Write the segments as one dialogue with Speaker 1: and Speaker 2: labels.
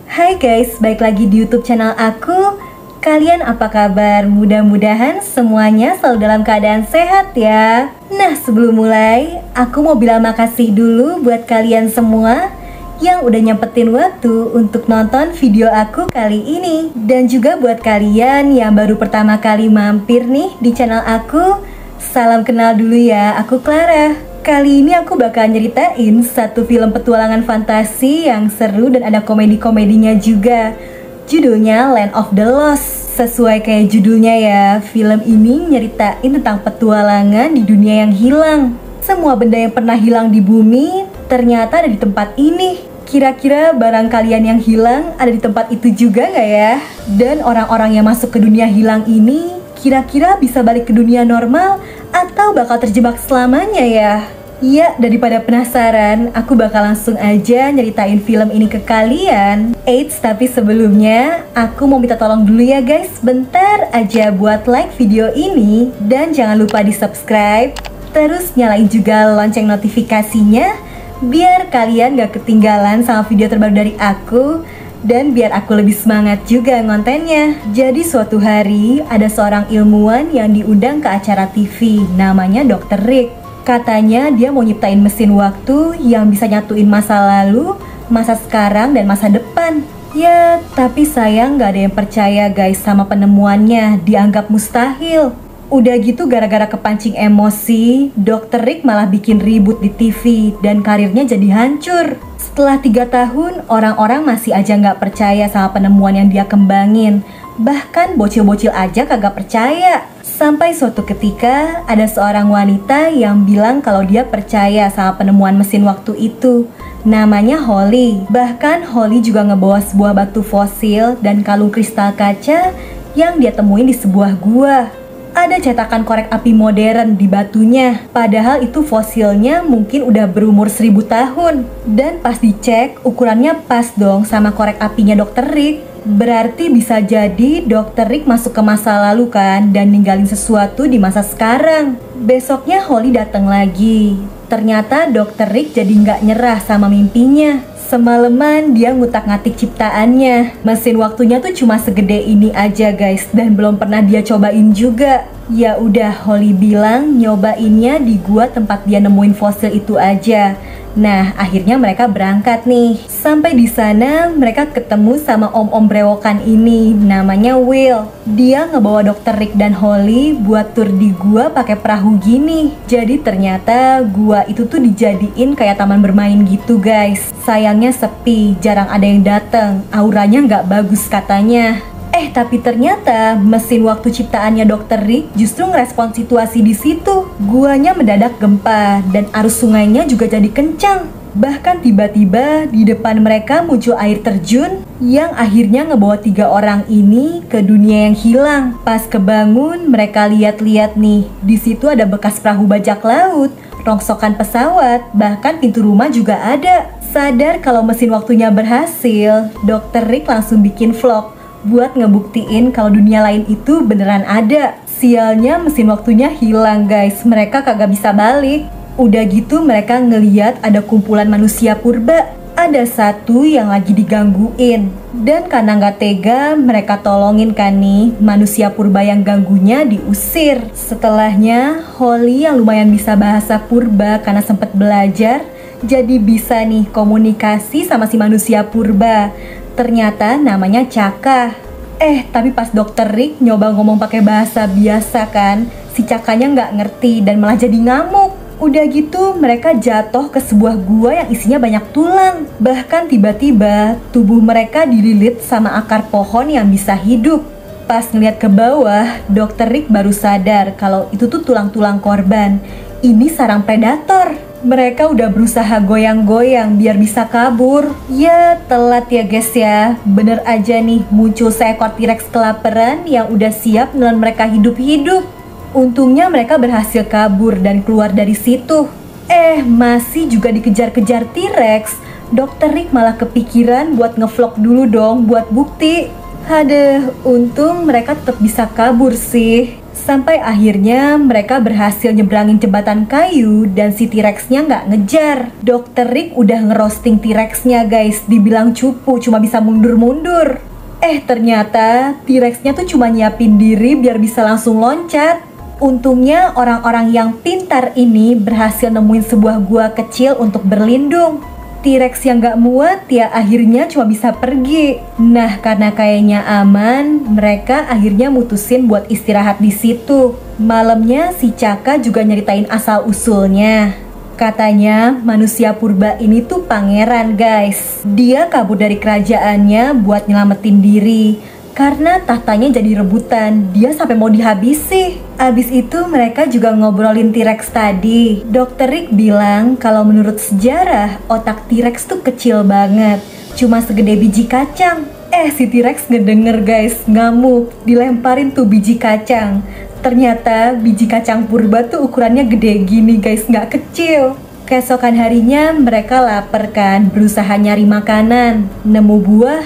Speaker 1: Hai guys, balik lagi di YouTube channel aku. Kalian apa kabar? Mudah-mudahan semuanya selalu dalam keadaan sehat ya. Nah, sebelum mulai, aku mau bilang makasih dulu buat kalian semua yang udah nyempetin waktu untuk nonton video aku kali ini. Dan juga buat kalian yang baru pertama kali mampir nih di channel aku, salam kenal dulu ya, aku Clara. Kali ini aku bakal nyeritain satu film petualangan fantasi yang seru dan ada komedi-komedinya juga. Judulnya Land of the Lost. Sesuai kayak judulnya ya, film ini nyeritain tentang petualangan di dunia yang hilang. Semua benda yang pernah hilang di bumi ternyata ada di tempat ini. Kira-kira barang kalian yang hilang ada di tempat itu juga gak ya? Dan orang-orang yang masuk ke dunia hilang ini kira-kira bisa balik ke dunia normal atau bakal terjebak selamanya ya? Ya, daripada penasaran, aku bakal langsung aja nyeritain film ini ke kalian. Eits, tapi sebelumnya aku mau minta tolong dulu ya guys, bentar aja buat like video ini. Dan jangan lupa di subscribe, terus nyalain juga lonceng notifikasinya biar kalian gak ketinggalan sama video terbaru dari aku. Dan biar aku lebih semangat juga ngontennya. Jadi suatu hari ada seorang ilmuwan yang diundang ke acara TV, namanya Dr. Rick. Katanya dia mau nyiptain mesin waktu yang bisa nyatuin masa lalu, masa sekarang, dan masa depan. Ya, tapi sayang gak ada yang percaya guys sama penemuannya, dianggap mustahil. Udah gitu gara-gara kepancing emosi, Dr. Rick malah bikin ribut di TV dan karirnya jadi hancur. Setelah 3 tahun, orang-orang masih aja nggak percaya sama penemuan yang dia kembangin. Bahkan bocil-bocil aja kagak percaya. Sampai suatu ketika, ada seorang wanita yang bilang kalau dia percaya sama penemuan mesin waktu itu. Namanya Holly. Bahkan Holly juga ngebawa sebuah batu fosil dan kalung kristal kaca yang dia temuin di sebuah gua. Ada cetakan korek api modern di batunya, padahal itu fosilnya mungkin udah berumur 1000 tahun. Dan pas dicek, ukurannya pas dong sama korek apinya Dr. Rick. Berarti bisa jadi Dr. Rick masuk ke masa lalu kan, dan ninggalin sesuatu di masa sekarang. Besoknya Holly datang lagi. Ternyata Dr. Rick jadi nggak nyerah sama mimpinya. Semalaman dia ngutak-ngatik ciptaannya. Mesin waktunya tuh cuma segede ini aja guys, dan belum pernah dia cobain juga. Ya udah, Holly bilang nyobainnya di gua tempat dia nemuin fosil itu aja. Nah, akhirnya mereka berangkat nih. Sampai di sana mereka ketemu sama om-om brewokan ini, namanya Will. Dia ngebawa Dr. Rick dan Holly buat tur di gua pakai perahu gini. Jadi ternyata gua itu tuh dijadiin kayak taman bermain gitu guys. Sayangnya sepi, jarang ada yang dateng. Auranya nggak bagus katanya. Tapi ternyata mesin waktu ciptaannya Dr. Rick justru ngerespon situasi di situ. Guanya mendadak gempa dan arus sungainya juga jadi kencang. Bahkan tiba-tiba di depan mereka muncul air terjun yang akhirnya ngebawa 3 orang ini ke dunia yang hilang. Pas kebangun mereka lihat-lihat nih, di situ ada bekas perahu bajak laut, rongsokan pesawat, bahkan pintu rumah juga ada. Sadar kalau mesin waktunya berhasil, Dr. Rick langsung bikin vlog buat ngebuktiin kalau dunia lain itu beneran ada. Sialnya mesin waktunya hilang guys, mereka kagak bisa balik. Udah gitu mereka ngeliat ada kumpulan manusia purba. Ada satu yang lagi digangguin. Dan karena nggak tega, mereka tolongin kan nih manusia purba yang ganggunya diusir. Setelahnya, Holly yang lumayan bisa bahasa purba karena sempet belajar, jadi bisa nih komunikasi sama si manusia purba. Ternyata namanya Caka. Tapi pas Dr. Rick nyoba ngomong pakai bahasa biasa kan, si Cakanya nggak ngerti dan malah jadi ngamuk. Udah gitu mereka jatuh ke sebuah gua yang isinya banyak tulang. Bahkan tiba-tiba tubuh mereka dililit sama akar pohon yang bisa hidup. Pas ngeliat ke bawah, Dr. Rick baru sadar kalau itu tuh tulang-tulang korban. Ini sarang predator. Mereka udah berusaha goyang-goyang biar bisa kabur. Ya telat ya guys ya. Bener aja nih muncul seekor T-Rex kelaparan yang udah siap nelan mereka hidup-hidup. Untungnya mereka berhasil kabur dan keluar dari situ. Masih juga dikejar-kejar T-Rex. Dr. Rick malah kepikiran buat ngevlog dulu dong buat bukti. Aduh, untung mereka tetap bisa kabur sih. Sampai akhirnya mereka berhasil nyebrangin jembatan kayu dan si T-Rex-nya nggak ngejar. Dr. Rick udah ngerosting T-Rex-nya guys, dibilang cupu cuma bisa mundur-mundur. Ternyata T-Rex-nya tuh cuma nyiapin diri biar bisa langsung loncat. Untungnya orang-orang yang pintar ini berhasil nemuin sebuah gua kecil untuk berlindung. T-Rex yang gak muat ya akhirnya cuma bisa pergi. Nah, karena kayaknya aman, mereka akhirnya mutusin buat istirahat di situ. Malamnya si Caka juga nyeritain asal-usulnya. Katanya manusia purba ini tuh pangeran guys. Dia kabur dari kerajaannya buat nyelamatin diri. Karena tahtanya jadi rebutan, dia sampai mau dihabisi. Abis itu mereka juga ngobrolin T-Rex tadi. Dr. Rick bilang kalau menurut sejarah, otak T-Rex tuh kecil banget. Cuma segede biji kacang. Si T-Rex ngedenger guys, ngamuk. Dilemparin tuh biji kacang. Ternyata biji kacang purba tuh ukurannya gede gini guys, nggak kecil. Keesokan harinya mereka lapar kan, berusaha nyari makanan. Nemu buah,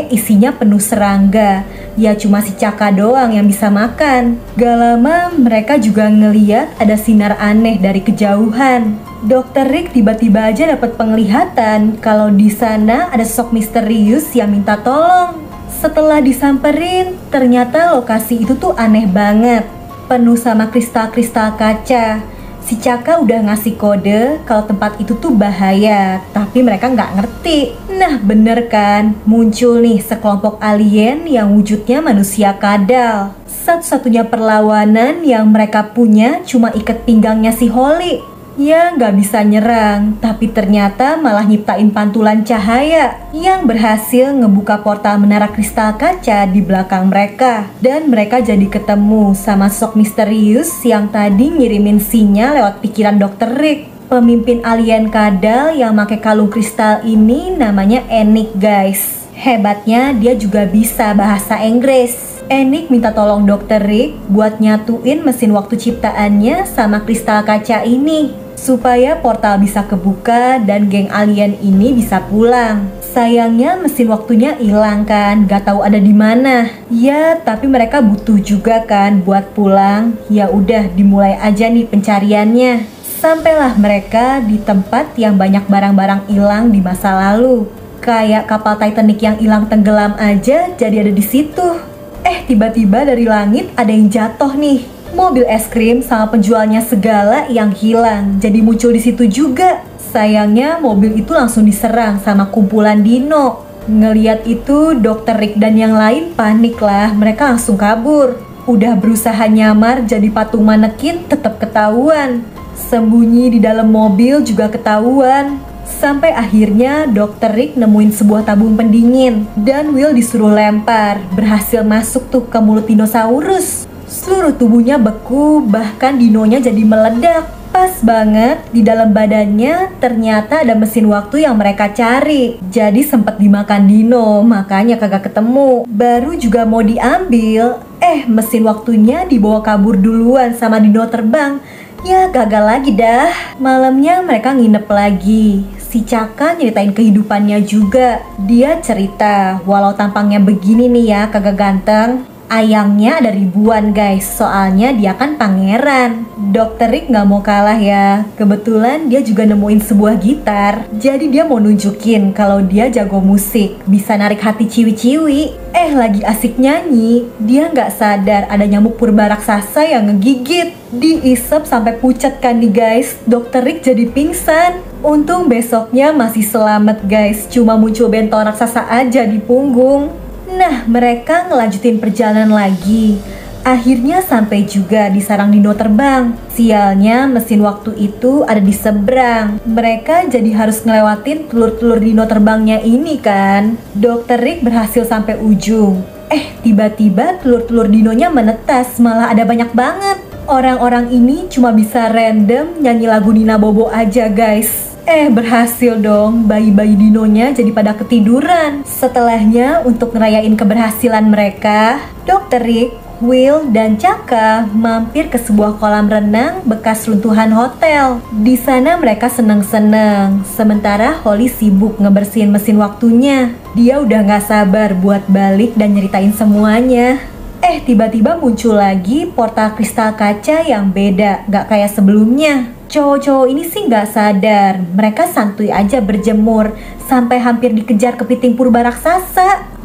Speaker 1: isinya penuh serangga. Ya cuma si Caka doang yang bisa makan. Gak lama mereka juga ngeliat ada sinar aneh dari kejauhan. Dr. Rick tiba-tiba aja dapat penglihatan kalau di sana ada sosok misterius yang minta tolong. Setelah disamperin, ternyata lokasi itu tuh aneh banget. Penuh sama kristal-kristal kaca. Si Caka udah ngasih kode kalau tempat itu tuh bahaya, tapi mereka nggak ngerti. Nah bener kan, muncul nih sekelompok alien yang wujudnya manusia kadal. Satu-satunya perlawanan yang mereka punya cuma ikat pinggangnya si Holly. Ya nggak bisa nyerang, tapi ternyata malah nyiptain pantulan cahaya yang berhasil ngebuka portal menara kristal kaca di belakang mereka. Dan mereka jadi ketemu sama sosok misterius yang tadi ngirimin sinyal lewat pikiran Dr. Rick. Pemimpin alien kadal yang pakai kalung kristal ini namanya Enix guys. Hebatnya dia juga bisa bahasa Inggris. Enix minta tolong Dr. Rick buat nyatuin mesin waktu ciptaannya sama kristal kaca ini supaya portal bisa kebuka dan geng alien ini bisa pulang. Sayangnya mesin waktunya hilang kan, gak tahu ada di mana. Ya, tapi mereka butuh juga kan buat pulang. Ya udah, dimulai aja nih pencariannya. Sampailah mereka di tempat yang banyak barang-barang hilang di masa lalu. Kayak kapal Titanic yang hilang tenggelam aja jadi ada di situ. Tiba-tiba dari langit ada yang jatuh nih. Mobil es krim sama penjualnya segala yang hilang jadi muncul di situ juga. Sayangnya mobil itu langsung diserang sama kumpulan dino. Ngeliat itu Dr. Rick dan yang lain panik lah, mereka langsung kabur. Udah berusaha nyamar jadi patung manekin tetap ketahuan. Sembunyi di dalam mobil juga ketahuan. Sampai akhirnya Dr. Rick nemuin sebuah tabung pendingin dan Will disuruh lempar. Berhasil masuk tuh ke mulut dinosaurus. Seluruh tubuhnya beku, bahkan dinonya jadi meledak. Pas banget di dalam badannya ternyata ada mesin waktu yang mereka cari. Jadi sempet dimakan dino, makanya kagak ketemu. Baru juga mau diambil, mesin waktunya dibawa kabur duluan sama dino terbang. Ya gagal lagi dah. Malamnya mereka nginep lagi. Si Caka nyeritain kehidupannya juga. Dia cerita, walau tampangnya begini nih ya, kagak ganteng, ayangnya ada ribuan guys, soalnya dia kan pangeran. Dr. Rick gak mau kalah ya. Kebetulan dia juga nemuin sebuah gitar. Jadi dia mau nunjukin kalau dia jago musik, bisa narik hati ciwi-ciwi. Lagi asik nyanyi, dia gak sadar ada nyamuk purba raksasa yang ngegigit. Diisep sampai pucat kan nih guys. Dr. Rick jadi pingsan. Untung besoknya masih selamat guys, cuma muncul bentol raksasa aja di punggung. Nah, mereka ngelanjutin perjalanan lagi. Akhirnya sampai juga di sarang dino terbang. Sialnya mesin waktu itu ada di seberang. Mereka jadi harus ngelewatin telur-telur dino terbangnya ini kan. Dr. Rick berhasil sampai ujung. Tiba-tiba telur-telur dinonya menetas, malah ada banyak banget. Orang-orang ini cuma bisa random nyanyi lagu Nina Bobo aja guys. Berhasil dong, bayi-bayi dinonya jadi pada ketiduran. Setelahnya untuk ngerayain keberhasilan mereka, Dr. Rick Will dan Chaka mampir ke sebuah kolam renang bekas runtuhan hotel. Di sana mereka seneng-seneng, sementara Holly sibuk ngebersihin mesin waktunya. Dia udah gak sabar buat balik dan nyeritain semuanya. Tiba-tiba muncul lagi portal kristal kaca yang beda, gak kayak sebelumnya. Cowok-cowok ini sih gak sadar, mereka santuy aja berjemur sampai hampir dikejar kepiting purba raksasa.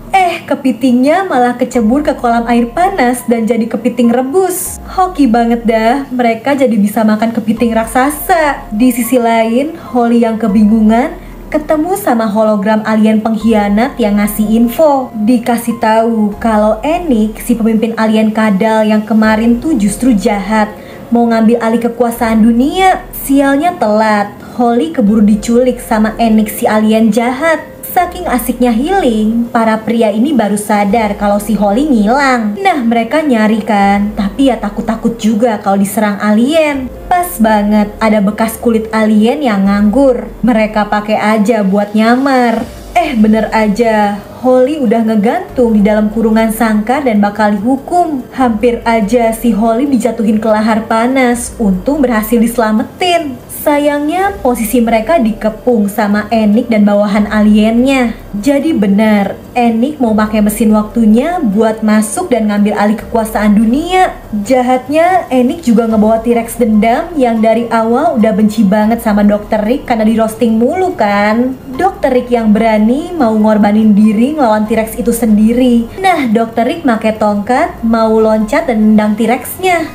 Speaker 1: Kepitingnya malah kecebur ke kolam air panas dan jadi kepiting rebus. Hoki banget dah, mereka jadi bisa makan kepiting raksasa. Di sisi lain, Holly yang kebingungan ketemu sama hologram alien pengkhianat yang ngasih info. Dikasih tahu kalau Enik, si pemimpin alien kadal yang kemarin tuh justru jahat, mau ngambil alih kekuasaan dunia. Sialnya telat, Holly keburu diculik sama Enik si alien jahat. Saking asiknya healing, para pria ini baru sadar kalau si Holly ngilang. Nah, mereka nyari kan, tapi ya takut-takut juga kalau diserang alien. Pas banget ada bekas kulit alien yang nganggur. Mereka pakai aja buat nyamar. Bener aja, Holly udah ngegantung di dalam kurungan sangkar dan bakal dihukum. Hampir aja si Holly dijatuhin ke lahar panas, untung berhasil diselamatin. Sayangnya posisi mereka dikepung sama Enik dan bawahan aliennya. Jadi benar, Enik mau pakai mesin waktunya buat masuk dan ngambil alih kekuasaan dunia. Jahatnya, Enik juga ngebawa T-Rex dendam yang dari awal udah benci banget sama Dr. Rick karena di roasting mulu kan. Dr. Rick yang berani mau ngorbanin diri ngelawan T-Rex itu sendiri. Nah, Dr. Rick make tongkat mau loncat dan nendang T-Rexnya.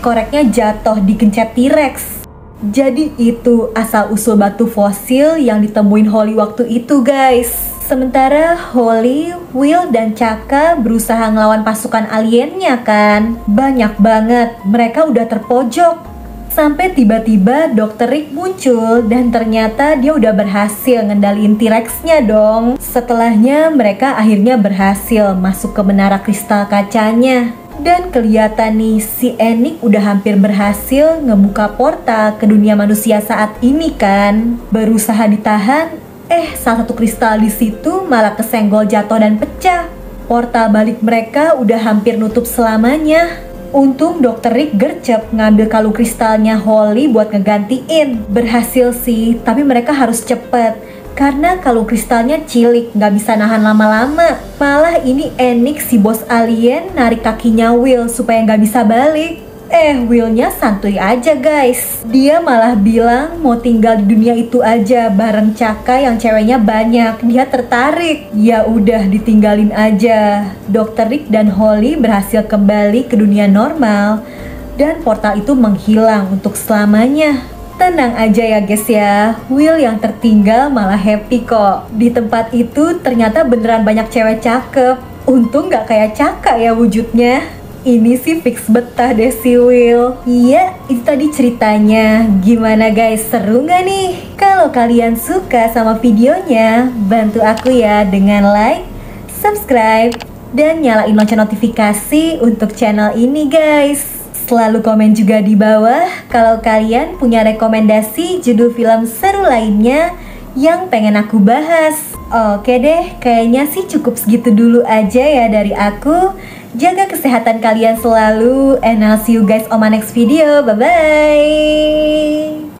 Speaker 1: Koreknya jatuh dikencet T-Rex. Jadi itu asal-usul batu fosil yang ditemuin Holly waktu itu guys. Sementara Holly, Will, dan Chaka berusaha ngelawan pasukan aliennya kan. Banyak banget, mereka udah terpojok. Sampai tiba-tiba Dr. Rick muncul dan ternyata dia udah berhasil ngendaliin T-Rex-nya dong. Setelahnya mereka akhirnya berhasil masuk ke menara kristal kacanya. Dan kelihatan nih si Enik udah hampir berhasil ngebuka portal ke dunia manusia saat ini kan. Berusaha ditahan, salah satu kristal di situ malah kesenggol jatuh dan pecah. Portal balik mereka udah hampir nutup selamanya. Untung Dr. Rick gercep ngambil kalung kristalnya Holly buat ngegantiin. Berhasil sih, tapi mereka harus cepet. Karena kalung kristalnya cilik, nggak bisa nahan lama-lama. Malah ini Enik si bos alien narik kakinya Will supaya nggak bisa balik. Willnya santuy aja guys. Dia malah bilang mau tinggal di dunia itu aja bareng Chaka yang ceweknya banyak. Dia tertarik. Ya udah ditinggalin aja. Dr. Rick dan Holly berhasil kembali ke dunia normal. Dan portal itu menghilang untuk selamanya. Tenang aja ya guys ya, Will yang tertinggal malah happy kok. Di tempat itu ternyata beneran banyak cewek cakep. Untung gak kayak Chaka ya wujudnya. Ini sih fix betah deh si Will. Iya, itu tadi ceritanya. Gimana guys, seru gak nih? Kalau kalian suka sama videonya, bantu aku ya dengan like, subscribe, dan nyalain lonceng notifikasi untuk channel ini guys. Selalu komen juga di bawah kalau kalian punya rekomendasi judul film seru lainnya yang pengen aku bahas. Oke deh, kayaknya sih cukup segitu dulu aja ya dari aku. Jaga kesehatan kalian selalu, and I'll see you guys on my next video. Bye-bye.